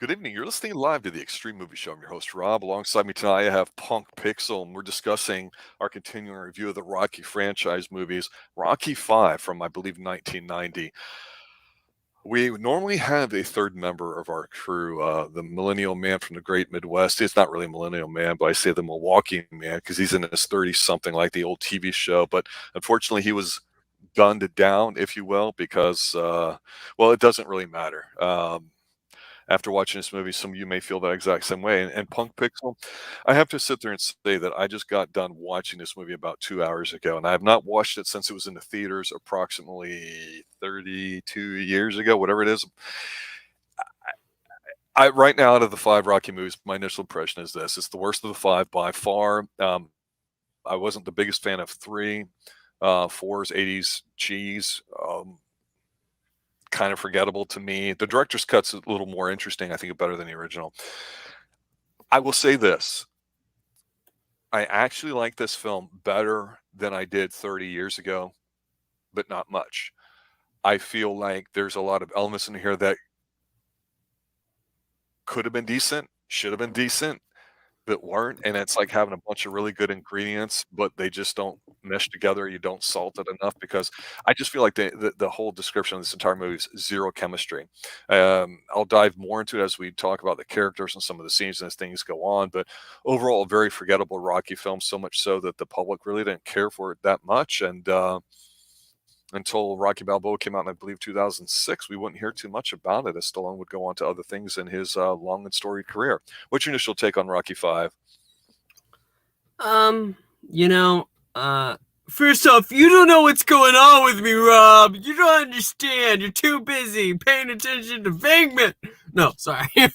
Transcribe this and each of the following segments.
Good evening. You're listening live to the Extreme Movie Show. I'm your host, Rob. Alongside me tonight, I have Punk Pixel, and we're discussing our continuing review of the Rocky franchise movies, Rocky 5 from, I believe, 1990. We normally have a third member of our crew, the Millennial Man from the Great Midwest. It's not really a Millennial Man, but I say the Milwaukee Man because he's in his 30s something, like the old TV show. But unfortunately, he was gunned down, if you will, because, well, it doesn't really matter. After watching this movie, some of you may feel that exact same way. And Punk Pixel, I have to sit there and say that I just got done watching this movie about 2 hours ago, and I have not watched it since it was in the theaters approximately 32 years ago, whatever it is. I right now, out of the five Rocky movies, my initial impression is this: it's the worst of the five by far. I wasn't the biggest fan of three. Four's 80s cheese. Kind of forgettable to me. The director's cut's a little more interesting. I think better than the original. I will say this. I actually like this film better than I did 30 years ago, but not much. I feel like there's a lot of elements in here that could have been decent, should have been decent, but weren't. And it's like having a bunch of really good ingredients, but they just don't mesh together. You don't salt it enough, because I just feel like the whole description of this entire movie is zero chemistry. I'll dive more into it as we talk about the characters and some of the scenes as things go on. But overall, a very forgettable Rocky film, so much so that the public really didn't care for it that much. And until Rocky Balboa came out in, I believe, 2006, we wouldn't hear too much about it, as Stallone would go on to other things in his long and storied career. What's your initial take on Rocky 5? You know, first off, you don't know what's going on with me, Rob. You don't understand. You're too busy paying attention to Venkman. No, sorry. And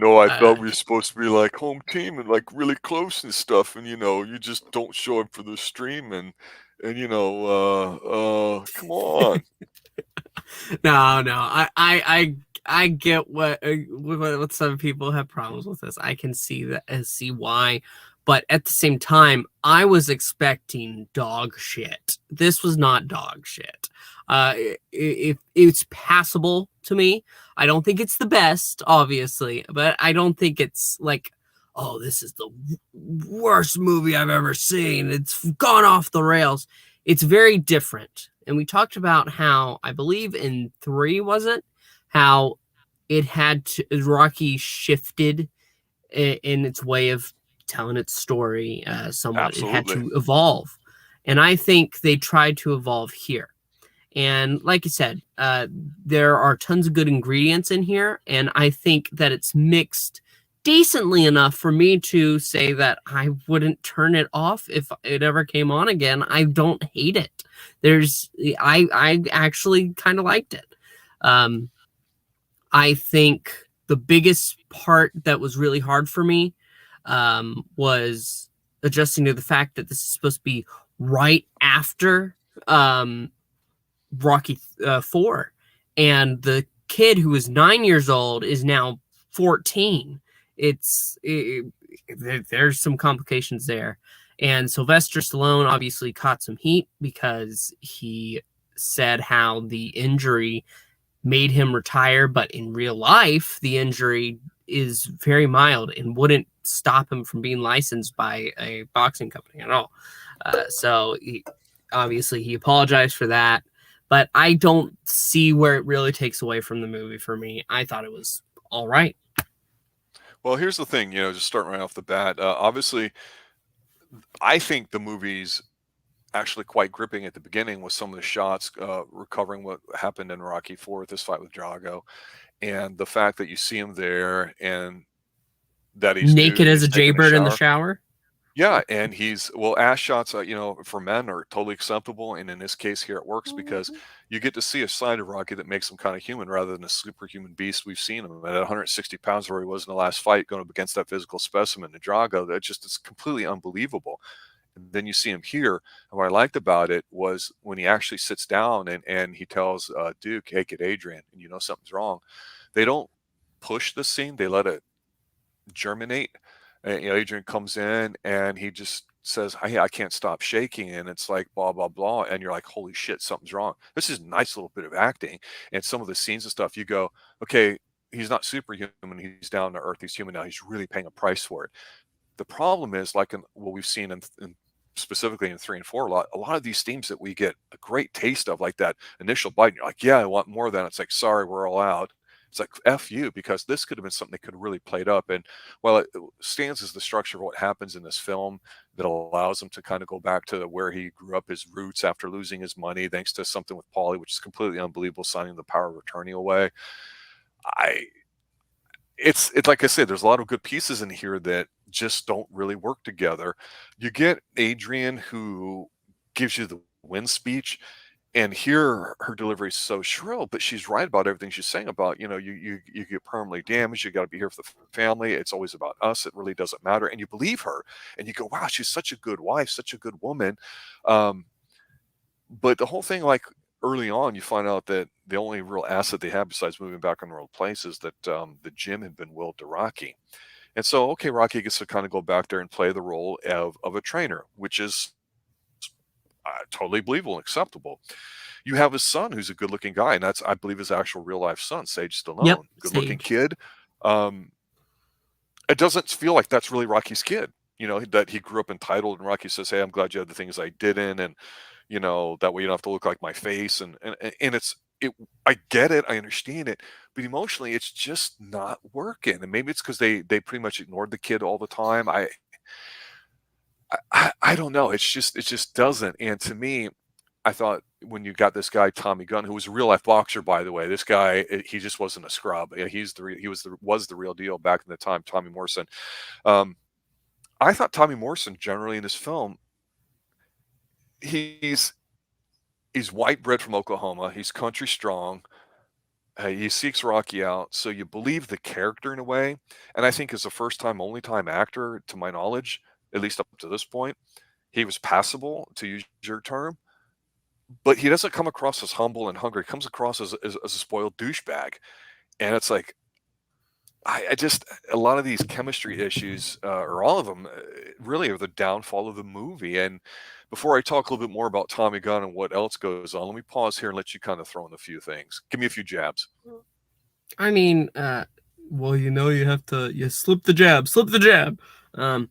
No, I thought we were supposed to be like home team and like really close and stuff, and you just don't show up for the stream, and come on. no. I get what some people have problems with this. I can see that and see why, but at the same time, I was expecting dog shit. This was not dog shit. It's passable to me. I don't think it's the best, obviously, but I don't think it's like, oh, this is the worst movie I've ever seen. It's gone off the rails. It's very different. And we talked about how, I believe in 3, was it? How it had to, Rocky shifted in its way of telling its story somewhat. Absolutely. It had to evolve. And I think they tried to evolve here. And like you said, there are tons of good ingredients in here. And I think that it's mixed decently enough for me to say that I wouldn't turn it off if it ever came on again. I don't hate it. I actually kind of liked it. I think the biggest part that was really hard for me was adjusting to the fact that this is supposed to be right after Rocky 4, and the kid who was 9 years old is now 14. There's some complications there. And Sylvester Stallone obviously caught some heat because he said how the injury made him retire, but in real life, the injury is very mild and wouldn't stop him from being licensed by a boxing company at all. So obviously he apologized for that, but I don't see where it really takes away from the movie for me. I thought it was all right. Well, here's the thing, just starting right off the bat. Obviously, I think the movie's actually quite gripping at the beginning with some of the shots recovering what happened in Rocky 4 with this fight with Drago, and the fact that you see him there and that he's naked as a taking jaybird in the shower. Yeah, and ass shots, for men are totally acceptable, and in this case here it works because you get to see a side of Rocky that makes him kind of human rather than a superhuman beast we've seen him at 160 pounds where he was in the last fight going up against that physical specimen, the Drago. It's completely unbelievable. And then you see him here, and what I liked about it was when he actually sits down and he tells Duke, "Hey, kid, Adrian, and something's wrong." They don't push the scene; they let it germinate. And, Adrian comes in and he just says, "Hey, I can't stop shaking," and it's like blah blah blah, and you're like, "Holy shit, something's wrong." This is a nice little bit of acting, and some of the scenes and stuff. You go, "Okay, he's not superhuman. He's down to earth. He's human now. He's really paying a price for it. The problem is, like in what we've seen in specifically in 3 and 4, a lot of these themes that we get a great taste of, like that initial bite, and you're like, yeah, I want more of that. It's like, sorry, we're all out. It's like, F you, because this could have been something that could have really played up. And while it stands as the structure of what happens in this film that allows him to kind of go back to where he grew up, his roots after losing his money, thanks to something with Paulie, which is completely unbelievable, signing the power of attorney away. It's like I said, there's a lot of good pieces in here that just don't really work together. You get Adrian, who gives you the win speech, and here her delivery is so shrill, but she's right about everything she's saying about, you get permanently damaged, you got to be here for the family, it's always about us, it really doesn't matter, and you believe her, and you go, wow, she's such a good wife, such a good woman. But the whole thing, like, early on, you find out that the only real asset they have besides moving back on their old place is that the gym had been willed to Rocky. And so, okay, Rocky gets to kind of go back there and play the role of a trainer, which is totally believable and acceptable. You have his son, who's a good-looking guy, and that's, I believe, his actual real-life son, Sage Stallone. Yep, Good-looking Sage. kid. It doesn't feel like that's really Rocky's kid, that he grew up entitled, and Rocky says, hey, I'm glad you had the things I didn't, and that way you don't have to look like my face. And I get it, I understand it, but emotionally it's just not working. And maybe it's because they pretty much ignored the kid all the time. I don't know. It just doesn't. And to me, I thought when you got this guy Tommy Gunn, who was a real life boxer, by the way, this guy, he just wasn't a scrub. He was the real deal back in the time. Tommy Morrison. I thought Tommy Morrison generally in this film, he's white bread from Oklahoma. He's country strong. He seeks Rocky out, so you believe the character in a way. And I think as a first-time, only-time actor, to my knowledge, at least up to this point, he was passable, to use your term. But he doesn't come across as humble and hungry. He comes across as a spoiled douchebag. And it's like, I just, a lot of these chemistry issues, or all of them, really are the downfall of the movie. And before I talk a little bit more about Tommy Gunn and what else goes on, let me pause here and let you kind of throw in a few things. Give me a few jabs. I mean, well, you have to, slip the jab. I'm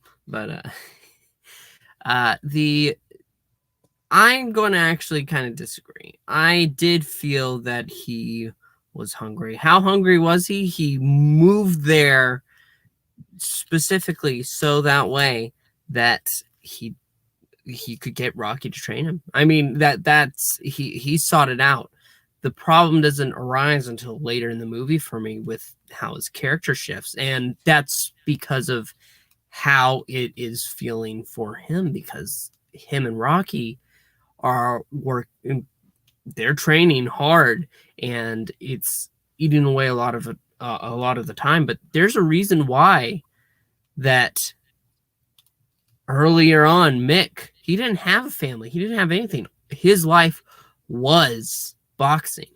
going to actually kind of disagree. I did feel that he was hungry. How hungry was he? He moved there specifically so that way that he could get Rocky to train him. I mean, that's he sought it out. The problem doesn't arise until later in the movie for me with how his character shifts, and that's because of how it is feeling for him, because him and Rocky are working, they're training hard, and it's eating away a lot of the time. But there's a reason why that earlier on, Mick, he didn't have a family, he didn't have anything. His life was boxing,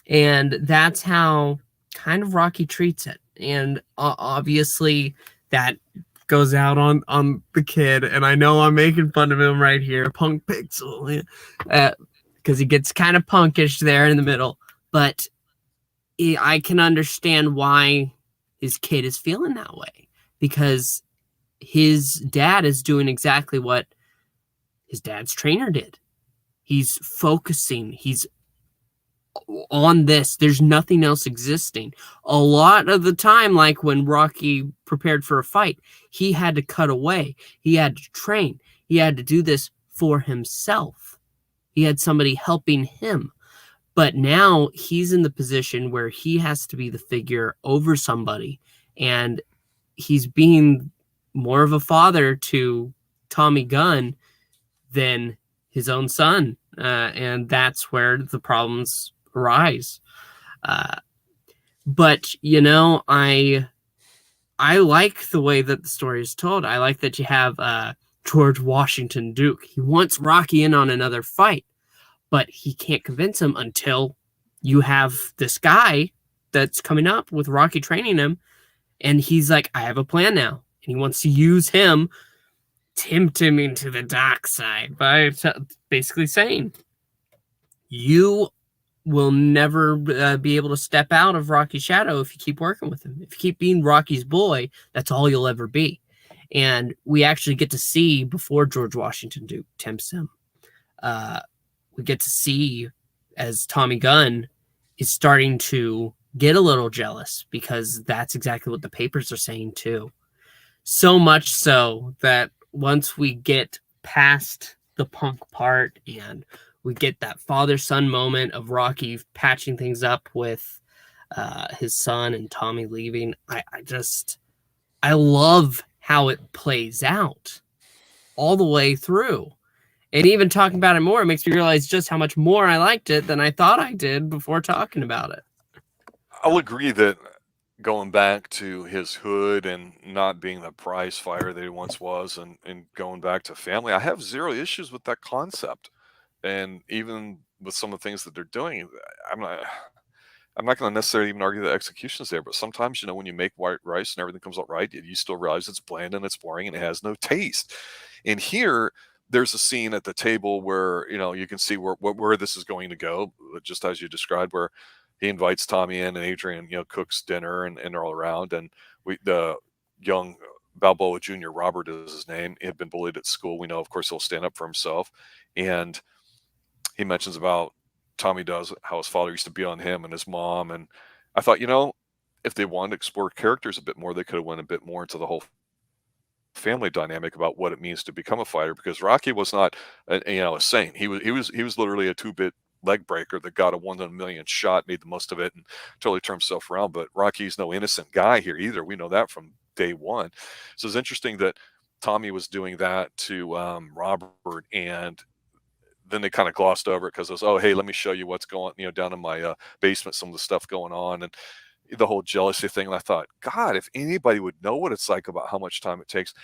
and that's how kind of Rocky treats it. And obviously that goes out on the kid, and I know I'm making fun of him right here, Punk Pixel, because he gets kind of punkish there in the middle, but I can understand why his kid is feeling that way, because his dad is doing exactly what his dad's trainer did. He's focusing, he's on this. There's nothing else existing. A lot of the time, like when Rocky prepared for a fight, he had to cut away. He had to train. He had to do this for himself. He had somebody helping him. But now he's in the position where he has to be the figure over somebody, and he's being more of a father to Tommy Gunn than his own son. And that's where the problems arise. But, I like the way that the story is told. I like that you have George Washington Duke. He wants Rocky in on another fight, but he can't convince him until you have this guy that's coming up with Rocky training him, and he's like, I have a plan now. And he wants to use him, tempt him into the dark side by basically saying, you will never be able to step out of Rocky's shadow if you keep working with him. If you keep being Rocky's boy, that's all you'll ever be. And we actually get to see, before George Washington tempts him, we get to see as Tommy Gunn is starting to get a little jealous, because that's exactly what the papers are saying too. So much so that once we get past the Punk part and we get that father-son moment of Rocky patching things up with his son and Tommy leaving, I love how it plays out all the way through. And even talking about it more, it makes me realize just how much more I liked it than I thought I did before talking about it. I'll agree that going back to his hood and not being the prize fighter that he once was, and going back to family, I have zero issues with that concept. And even with some of the things that they're doing, I'm not I'm not going to necessarily even argue the execution's there, but sometimes, when you make white rice and everything comes out right, you still realize it's bland and it's boring and it has no taste. And here, there's a scene at the table where, you can see where this is going to go, just as you described, where he invites Tommy in and Adrian, cooks dinner, and they're all around. And the young Balboa Jr., Robert is his name, he had been bullied at school. We know, of course, he'll stand up for himself. And he mentions about Tommy does how his father used to beat on him and his mom. And I thought, if they wanted to explore characters a bit more, they could have went a bit more into the whole family dynamic about what it means to become a fighter, because Rocky was not a saint. He was literally a 2-bit leg breaker that got a 1 in a million shot, made the most of it, and totally turned himself around. But Rocky's no innocent guy here either. We know that from day one. So it's interesting that Tommy was doing that to Robert, and then they kind of glossed over it because it was, oh, hey, let me show you what's going, down in my basement, some of the stuff going on, and the whole jealousy thing. And I thought, God, if anybody would know what it's like about how much time it takes,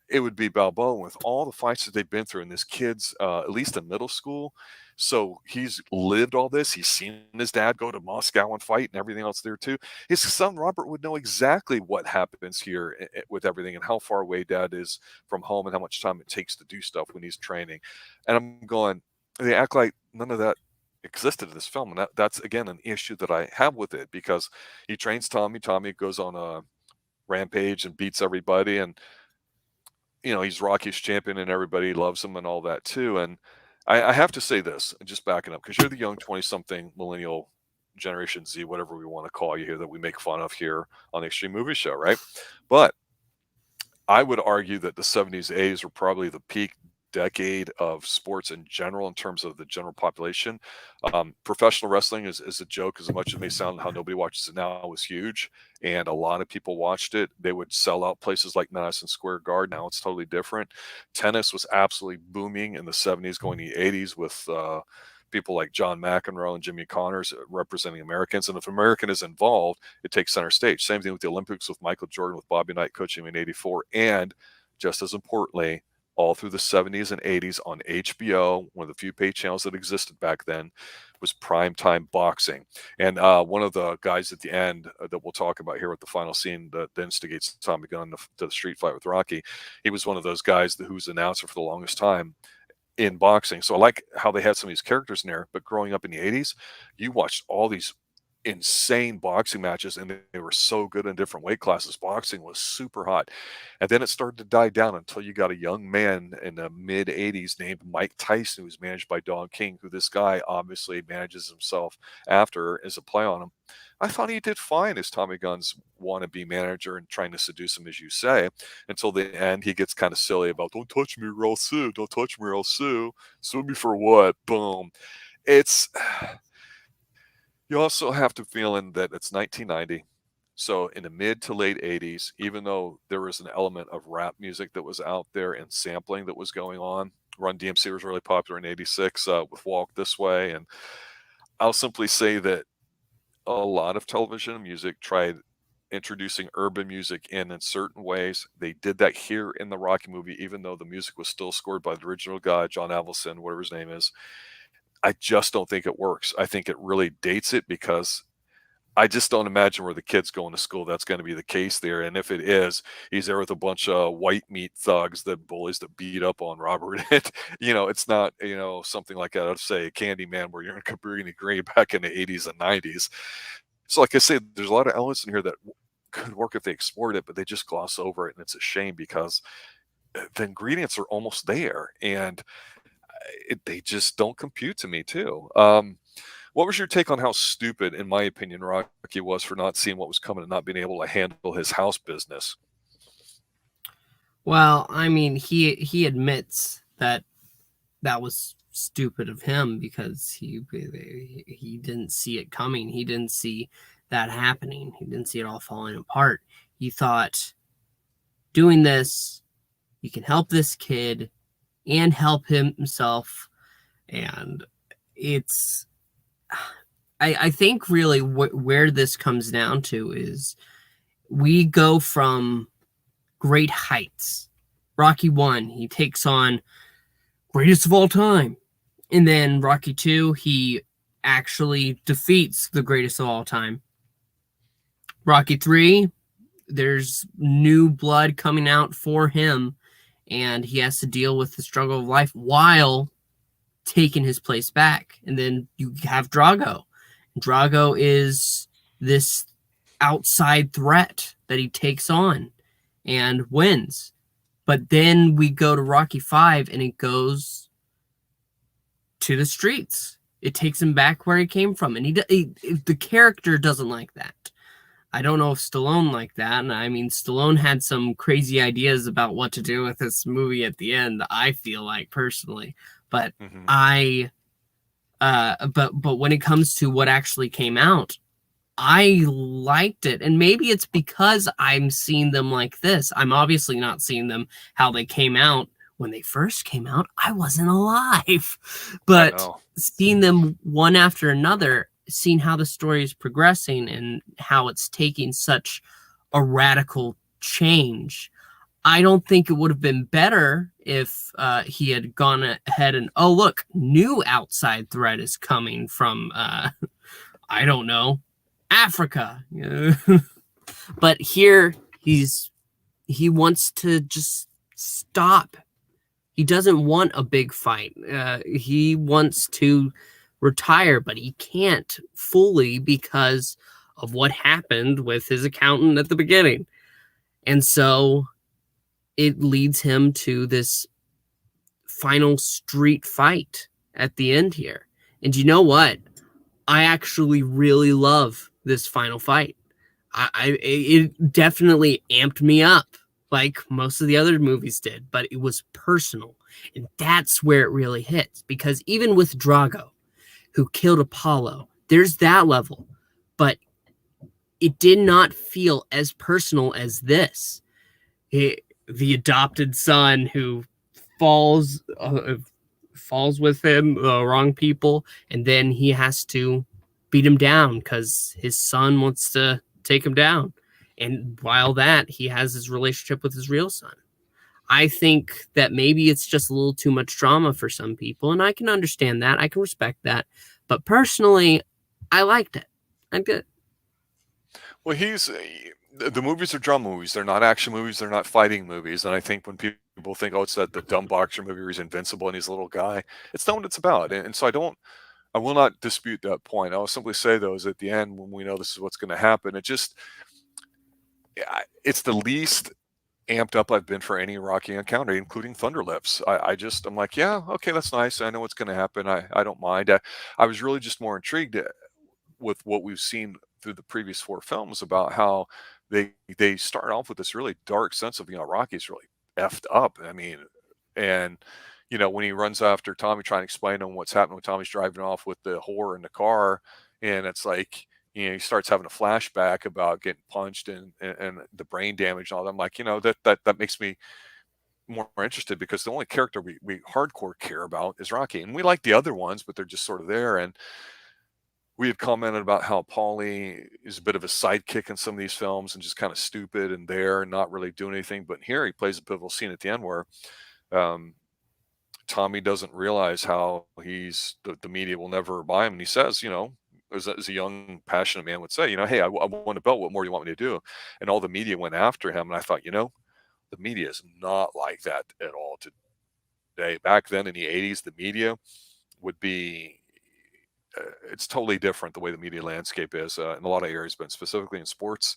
it would be Balboa, with all the fights that they've been through. And this kid's at least in middle school. So he's lived all this. He's seen his dad go to Moscow and fight and everything else there too. His son Robert would know exactly what happens here with everything, and how far away dad is from home, and how much time it takes to do stuff when he's training. And I'm going, they act like none of that existed in this film. And that's again an issue that I have with it, because he trains Tommy. Tommy goes on a rampage and beats everybody. And he's Rocky's champion and everybody loves him and all that too. And I have to say this, just backing up, because you're the young 20-something millennial, Generation Z, whatever we want to call you here, that we make fun of here on the Xtreme Movie Show, right? But I would argue that the 70s, 80s were probably the peak decade of sports in general, in terms of the general population. Professional wrestling is a joke, as much as it may sound, how nobody watches it now, was huge, and a lot of people watched it. They would sell out places like Madison Square Garden. Now it's totally different. Tennis was absolutely booming in the 70s, going to the 80s, with people like John McEnroe and Jimmy Connors representing Americans. And if American is involved, it takes center stage. Same thing with the Olympics, with Michael Jordan, with Bobby Knight coaching in '84. And just as importantly, all through the 70s and 80s on HBO, one of the few pay channels that existed back then, was primetime boxing. And one of the guys at the end that we'll talk about here with the final scene that instigates Tommy Gunn to the street fight with Rocky, he was one of those guys who was announcer for the longest time in boxing. So I like how they had some of these characters in there. But growing up in the 80s, you watched all these insane boxing matches, and they were so good in different weight classes. Boxing was super hot. And then it started to die down until you got a young man in the mid 80s named Mike Tyson, who's managed by Don King, who this guy obviously manages himself after as a play on him. I thought he did fine as Tommy Gunn's wannabe manager and trying to seduce him, as you say, until the end. He gets kind of silly about, don't touch me or I'll sue, don't touch me or I'll sue. Sue me for what? Boom. It's You also have to feel in that it's 1990. So in the mid to late 80s, even though there was an element of rap music that was out there and sampling that was going on, Run DMC was really popular in '86 with Walk This Way. And I'll simply say that a lot of television and music tried introducing urban music in certain ways. They did that here in the Rocky movie, even though the music was still scored by the original guy, John Avildsen, whatever his name is. I just don't think it works. I think it really dates it, because I just don't imagine where the kid's going to school that's going to be the case there. And if it is, he's there with a bunch of white meat thugs that bullies that beat up on Robert. It's not, something like that. I'd say Candyman where you're in Cabrini Green back in the 80s and 90s. So like I said, there's a lot of elements in here that could work if they explored it, but they just gloss over it. And it's a shame because the ingredients are almost there and they just don't compute to me too. What was your take on how stupid, in my opinion, Rocky was for not seeing what was coming and not being able to handle his house business? Well, I mean, he admits that that was stupid of him because he didn't see it coming. He didn't see that happening. He didn't see it all falling apart. He thought, doing this, he can help this kid and help himself. And it's, I think really where this comes down to is we go from great heights. Rocky 1, he takes on greatest of all time. And then Rocky 2, he actually defeats the greatest of all time. Rocky 3, there's new blood coming out for him, and he has to deal with the struggle of life while taking his place back. And then you have Drago. Drago is this outside threat that he takes on and wins. But then we go to Rocky 5 and it goes to the streets. It takes him back where he came from. And the character doesn't like that. I don't know if Stallone liked that. And I mean, Stallone had some crazy ideas about what to do with this movie at the end, I feel like personally. But but when it comes to what actually came out, I liked it. And maybe it's because I'm seeing them like this. I'm obviously not seeing them how they came out. When they first came out, I wasn't alive. But seeing them one after another, seeing how the story is progressing and how it's taking such a radical change, I don't think it would have been better if he had gone ahead and, oh, look, new outside threat is coming from, I don't know, Africa. But here he wants to just stop. He doesn't want a big fight. He wants to retire, but he can't fully because of what happened with his accountant at the beginning. And so it leads him to this final street fight at the end here. And you know what? I actually really love this final fight. It definitely amped me up like most of the other movies did, but it was personal. And that's where it really hits. Because even with Drago, who killed Apollo, there's that level. But it did not feel as personal as this. The adopted son who falls with him, the wrong people, and then he has to beat him down because his son wants to take him down. And while that, he has his relationship with his real son. I think that maybe it's just a little too much drama for some people, and I can understand that. I can respect that. But personally, I liked it. I did. Well, the movies are drama movies. They're not action movies. They're not fighting movies. And I think when people think, oh, it's the dumb boxer movie where he's invincible and he's a little guy, it's not what it's about. And so I will not dispute that point. I will simply say, though, is at the end, when we know this is what's going to happen, it's the least amped up I've been for any Rocky encounter, including Thunderlips. I'm like, yeah, okay, that's nice. I know what's going to happen. I don't mind. I was really just more intrigued with what we've seen through the previous 4 films about how they start off with this really dark sense of, Rocky's really effed up. I mean, and when he runs after Tommy trying to explain to him what's happening when Tommy's driving off with the whore in the car, and it's like, he starts having a flashback about getting punched and the brain damage and all that. I'm like, that makes me more interested because the only character we hardcore care about is Rocky. And we like the other ones, but they're just sort of there. And we had commented about how Paulie is a bit of a sidekick in some of these films and just kind of stupid and there and not really doing anything. But here he plays a pivotal scene at the end where Tommy doesn't realize how the media will never buy him. And he says, as a young, passionate man would say, hey, I want a belt. What more do you want me to do? And all the media went after him. And I thought, the media is not like that at all today. Back then in the 80s, the media would be, it's totally different the way the media landscape is in a lot of areas, but specifically in sports.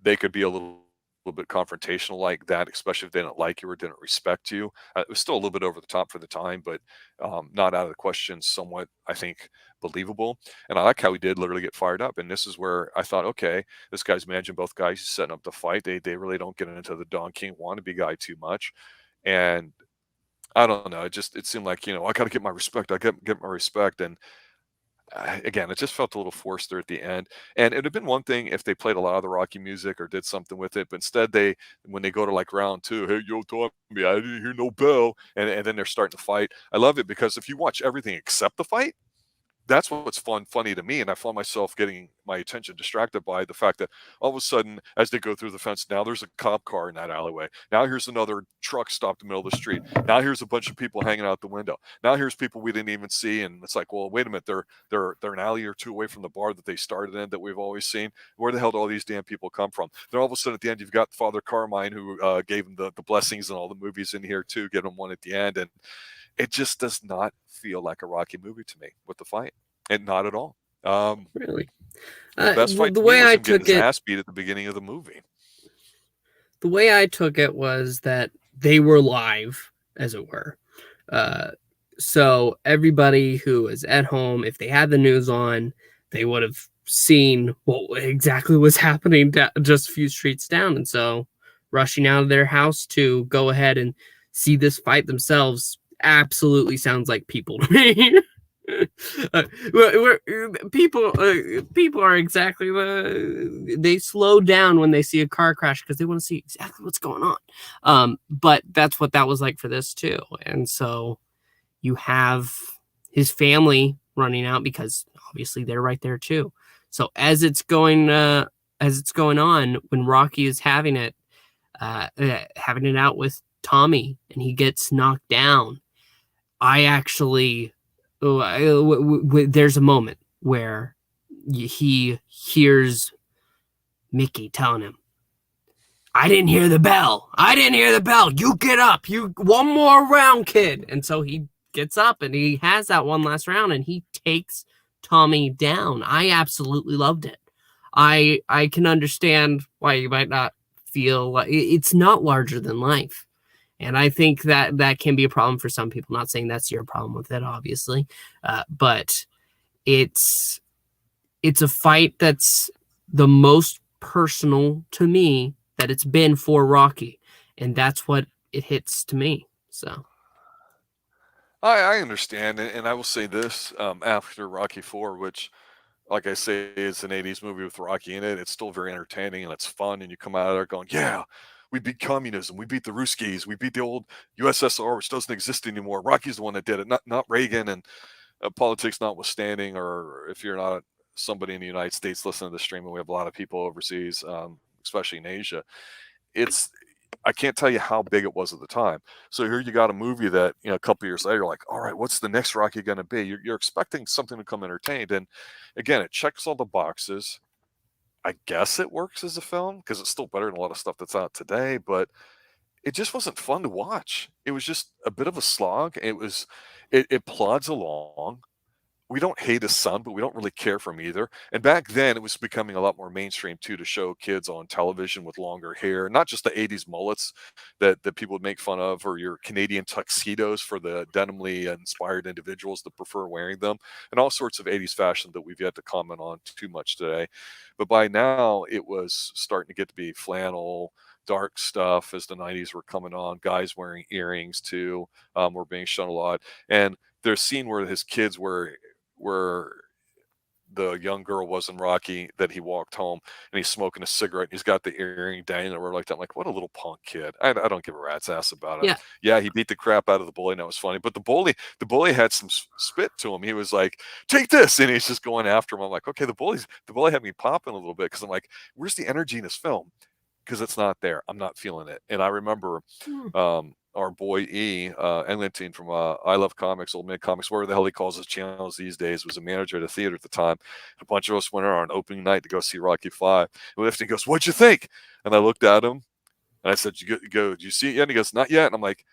They could be a little bit confrontational like that, especially if they didn't like you or didn't respect you. It was still a little bit over the top for the time, but not out of the question, somewhat, I think, believable. And I like how he did literally get fired up. And this is where I thought, okay, this guy's managing both guys. He's setting up the fight. They really don't get into the Don King wannabe guy too much. And I don't know. It seemed like, I got to get my respect. I get my respect. And again, it just felt a little forced there at the end. And it'd have been one thing if they played a lot of the Rocky music or did something with it, but instead when they go to like round 2, hey, yo, Tommy, I didn't hear no bell, and then they're starting to fight. I love it because if you watch everything except the fight, that's what's funny to me. And I found myself getting my attention distracted by the fact that all of a sudden, as they go through the fence, now there's a cop car in that alleyway. Now here's another truck stopped in the middle of the street. Now here's a bunch of people hanging out the window. Now here's people we didn't even see. And it's like, well, wait a minute, they're an alley or two away from the bar that they started in that we've always seen. Where the hell do all these damn people come from? Then all of a sudden at the end, you've got Father Carmine who gave them the blessings and all the movies in here too, get them one at the end. And it just does not feel like a Rocky movie to me with the fight. And not at all. Really? The best fight the to me way was I him getting took his it, ass beat at the beginning of the movie. the way I took it was that they were live, as it were. So everybody who was at home, if they had the news on, they would have seen what exactly was happening just a few streets down. And so rushing out of their house to go ahead and see this fight themselves absolutely sounds like people to me. People are exactly they slow down when they see a car crash because they want to see exactly what's going on. But that's what that was like for this too. And so you have his family running out because obviously they're right there too. So as it's going on, when Rocky is having it out with Tommy and he gets knocked down, I actually. There's a moment where he hears Mickey telling him, I didn't hear the bell. You get up. You one more round, kid. And so he gets up and he has that one last round and he takes Tommy down. I absolutely loved it. I can understand why you might not feel like it's not larger than life. And I think that can be a problem for some people. Not saying that's your problem with it, obviously, but it's a fight that's the most personal to me that it's been for Rocky, and that's what it hits to me. So I understand, and I will say this after Rocky 4, which, like I say, is an 80s movie with Rocky in it. It's still very entertaining and it's fun, and you come out of there going, yeah, we beat communism. We beat the Ruskies. We beat the old USSR, which doesn't exist anymore. Rocky's the one that did it, not Reagan. And politics notwithstanding, or if you're not somebody in the United States listening to the stream, and we have a lot of people overseas, especially in Asia, I can't tell you how big it was at the time. So here you got a movie that, a couple years later, like, all right, what's the next Rocky going to be? You're expecting something to come entertained. And again, it checks all the boxes. I guess it works as a film because it's still better than a lot of stuff that's out today, but it just wasn't fun to watch. It was just a bit of a slog. It plods along. We don't hate his son, but we don't really care for him either. And back then, it was becoming a lot more mainstream too to show kids on television with longer hair, not just the '80s mullets that people would make fun of, or your Canadian tuxedos for the denimly inspired individuals that prefer wearing them, and all sorts of '80s fashion that we've yet to comment on too much today. But by now, it was starting to get to be flannel, dark stuff as the '90s were coming on. Guys wearing earrings too were being shown a lot, and there's a scene where his kids where the young girl was in Rocky, that he walked home and he's smoking a cigarette and he's got the earring dangling over like that. I'm like, what a little punk kid. I don't give a rat's ass about it. Yeah, he beat the crap out of the bully and that was funny. But the bully had some spit to him. He was like, take this. And he's just going after him. I'm like, okay, the bully had me popping a little bit because I'm like, where's the energy in this film? Because it's not there. I'm not feeling it. And I remember a our boy E, Eglinton from I Love Comics, Old Man Comics, whatever the hell he calls his channels these days, was a manager at a theater at the time. A bunch of us went on opening night to go see Rocky 5. And he goes, "What'd you think?" And I looked at him and I said, "Did you see it yet?" And he goes, "Not yet." And I'm like,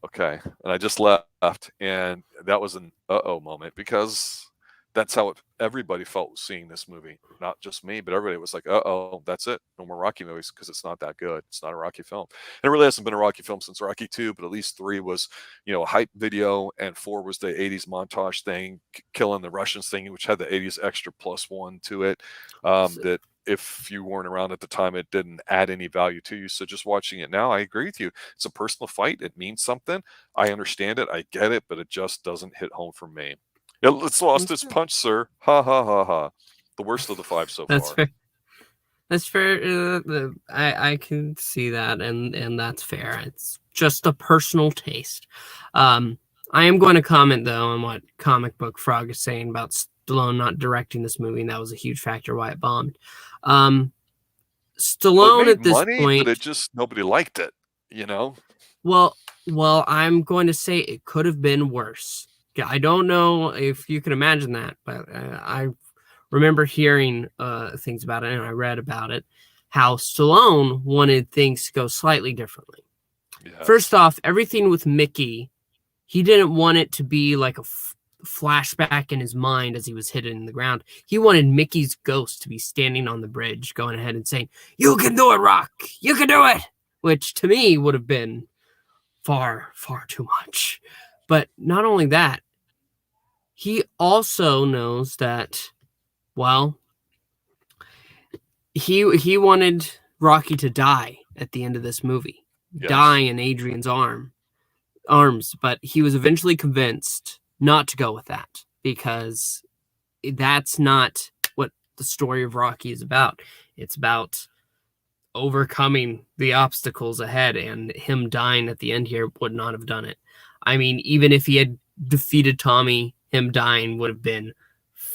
okay. And I just left. And that was an uh-oh moment, because that's how everybody felt seeing this movie. Not just me, but everybody was like, uh-oh, that's it. No more Rocky movies, because it's not that good. It's not a Rocky film. And it really hasn't been a Rocky film since Rocky 2, but at least 3 was, a hype video, and 4 was the 80s montage thing, killing the Russians thing, which had the 80s extra +1 to it, that if you weren't around at the time, it didn't add any value to you. So just watching it now, I agree with you. It's a personal fight. It means something. I understand it. I get it, but it just doesn't hit home for me. It's lost its punch, sir. Ha ha ha ha. The worst of the 5 so That's far. fair. That's fair. I can see that, and that's fair. It's just a personal taste. I am going to comment, though, on what Comic Book Frog is saying about Stallone not directing this movie, and that was a huge factor why it bombed. Stallone at this point, but it just, nobody liked it, Well, I'm going to say it could have been worse. I don't know if you can imagine that, but I remember hearing things about it, and I read about it, how Stallone wanted things to go slightly differently. Yes. First off, everything with Mickey, he didn't want it to be like a flashback in his mind as he was hidden in the ground. He wanted Mickey's ghost to be standing on the bridge, going ahead and saying, "You can do it, Rock! You can do it!" Which to me would have been far, far too much. But not only that, he also knows that, well, he wanted Rocky to die at the end of this movie. Yes. Die in Adrian's arms, but he was eventually convinced not to go with that, because that's not what the story of Rocky is about. It's about overcoming the obstacles ahead, and him dying at the end here would not have done it. I mean, even if he had defeated Tommy, him dying would have been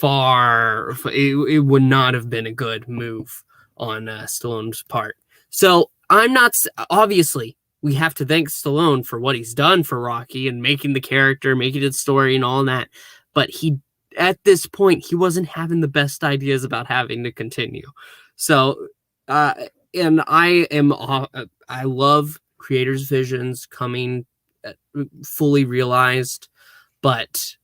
it would not have been a good move on Stallone's part. So I'm not, obviously, we have to thank Stallone for what he's done for Rocky and making the character, making the story and all that. But at this point, he wasn't having the best ideas about having to continue. So, and I love creators' visions coming fully realized, but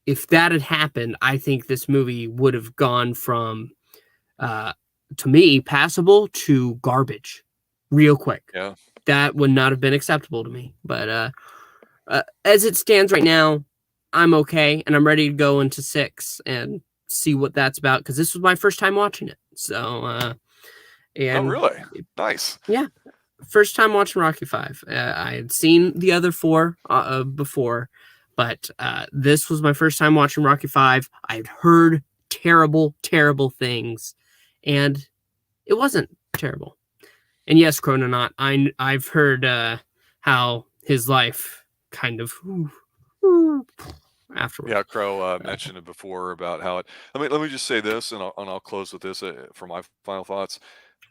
if that had happened, I think this movie would have gone from, to me, passable to garbage real quick. Yeah. That would not have been acceptable to me. But as it stands right now, I'm okay, and I'm ready to go into 6 and see what that's about, because this was my first time watching it. So, oh, really? Nice. Yeah. First time watching Rocky 5. I had seen the other 4 before, but this was my first time watching Rocky 5. I had heard terrible, terrible things, and it wasn't terrible. And yes, Chrononaut, I've heard how his life kind of afterwards. Yeah, Crow mentioned it before about how it. Let me just say this, and I'll close with this for my final thoughts.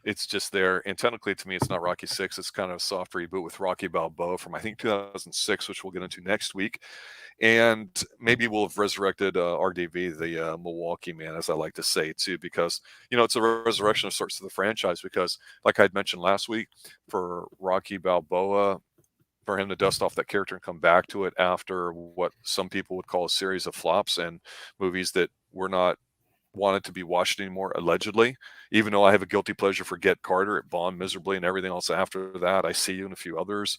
It's just there, and technically to me, it's not Rocky 6. It's kind of a soft reboot with Rocky Balboa from, I think, 2006, which we'll get into next week. And maybe we'll have resurrected RDV, the Milwaukee Man, as I like to say, too, because, it's a resurrection of sorts of the franchise. Because, like I'd mentioned last week, for Rocky Balboa, for him to dust off that character and come back to it after what some people would call a series of flops and movies that were not wanted to be watched anymore, allegedly, even though I have a guilty pleasure for Get Carter. It bombed miserably, and everything else after that, I See You and a few others.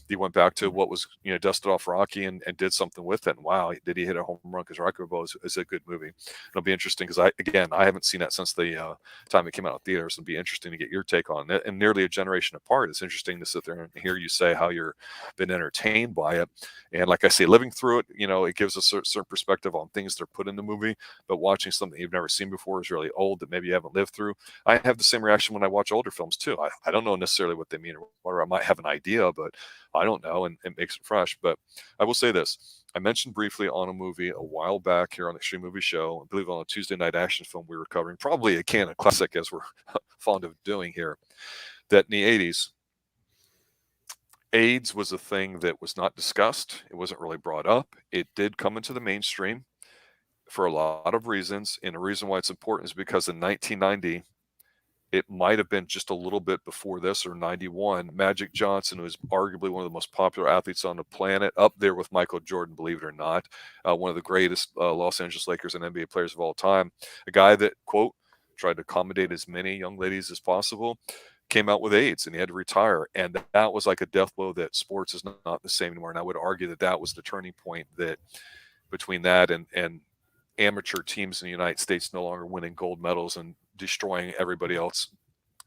He went back to what was, dusted off Rocky and did something with it. And wow, did he hit a home run, because Rocky Balboa is a good movie. It'll be interesting, because I haven't seen that since the time it came out in theaters. It'll be interesting to get your take on it. And nearly a generation apart, it's interesting to sit there and hear you say how you're been entertained by it. And like I say, living through it, it gives a certain perspective on things that are put in the movie. But watching something you've never seen before is really old, that maybe you haven't lived through. I have the same reaction when I watch older films too. I don't know necessarily what they mean, or I might have an idea, but I don't know, and it makes it fresh. But I will say this. I mentioned briefly on a movie a while back here on the Xtreme Movie Show, I believe on a Tuesday night action film we were covering, probably a canon classic, as we're fond of doing here, that in the 80s, AIDS was a thing that was not discussed. It wasn't really brought up. It did come into the mainstream for a lot of reasons. And the reason why it's important is because in 1990, it might have been just a little bit before this, or 91, Magic Johnson, who is arguably one of the most popular athletes on the planet, up there with Michael Jordan, believe it or not, one of the greatest Los Angeles Lakers and NBA players of all time, a guy that, quote, tried to accommodate as many young ladies as possible, came out with AIDS and he had to retire. And that was like a death blow that sports is not the same anymore. And I would argue that that was the turning point, that between that and amateur teams in the United States no longer winning gold medals and destroying everybody else,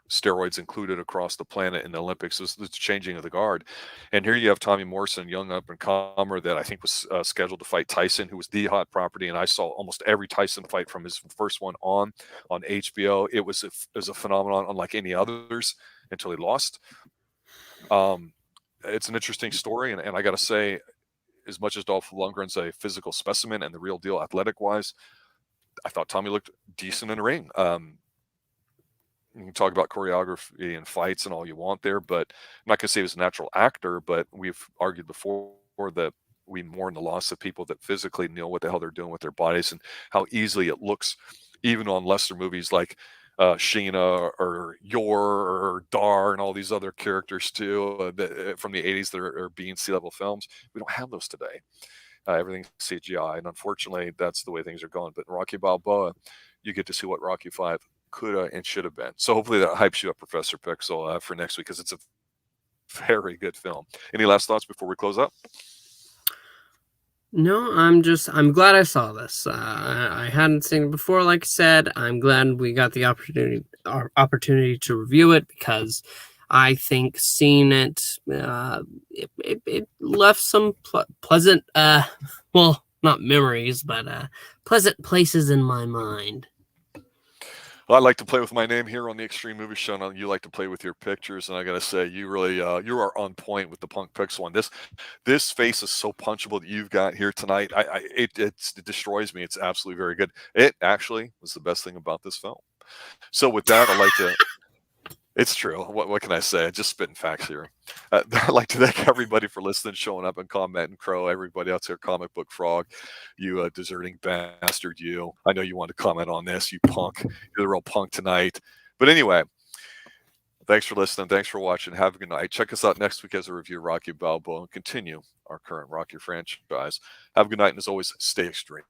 steroids included, across the planet in the Olympics, was the changing of the guard. And here you have Tommy Morrison, young up and comer, that I think was scheduled to fight Tyson, who was the hot property. And I saw almost every Tyson fight from his first one on HBO. It was a phenomenon unlike any others until he lost. It's an interesting story, and I got to say, as much as Dolph Lundgren's a physical specimen and the real deal athletic wise, I thought Tommy looked decent in the ring. You can talk about choreography and fights and all you want there, but I'm not going to say he was a natural actor, but we've argued before that we mourn the loss of people that physically know what the hell they're doing with their bodies, and how easily it looks, even on lesser movies like Sheena or Yor or Dar and all these other characters too, from the 80s that are being C-level films. We don't have those today. Everything's CGI, and unfortunately, that's the way things are going. But in Rocky Balboa, you get to see what Rocky 5 could have and should have been. So hopefully that hypes you up, Professor Pixel, for next week, because it's a very good film. Any last thoughts before we close up? No, I'm glad I saw this. I hadn't seen it before, like I said. I'm glad we got the opportunity to review it, because I think seeing it, it left some pleasant, well, not memories, but pleasant places in my mind. Well, I like to play with my name here on the Xtreme Movie Show, and you like to play with your pictures. And I got to say, you really you are on point with the Punk Pixel one. This face is so punchable that you've got here tonight. It destroys me. It's absolutely very good. It actually was the best thing about this film. So with that, I'd like to. It's true. What can I say? Just spitting facts here. I'd like to thank everybody for listening, showing up, and commenting. Crow, everybody out there, Comic Book Frog, you deserting bastard, you. I know you want to comment on this, you punk. You're the real punk tonight. But anyway, thanks for listening. Thanks for watching. Have a good night. Check us out next week as a review of Rocky Balboa and continue our current Rocky franchise. Have a good night, and as always, stay extreme.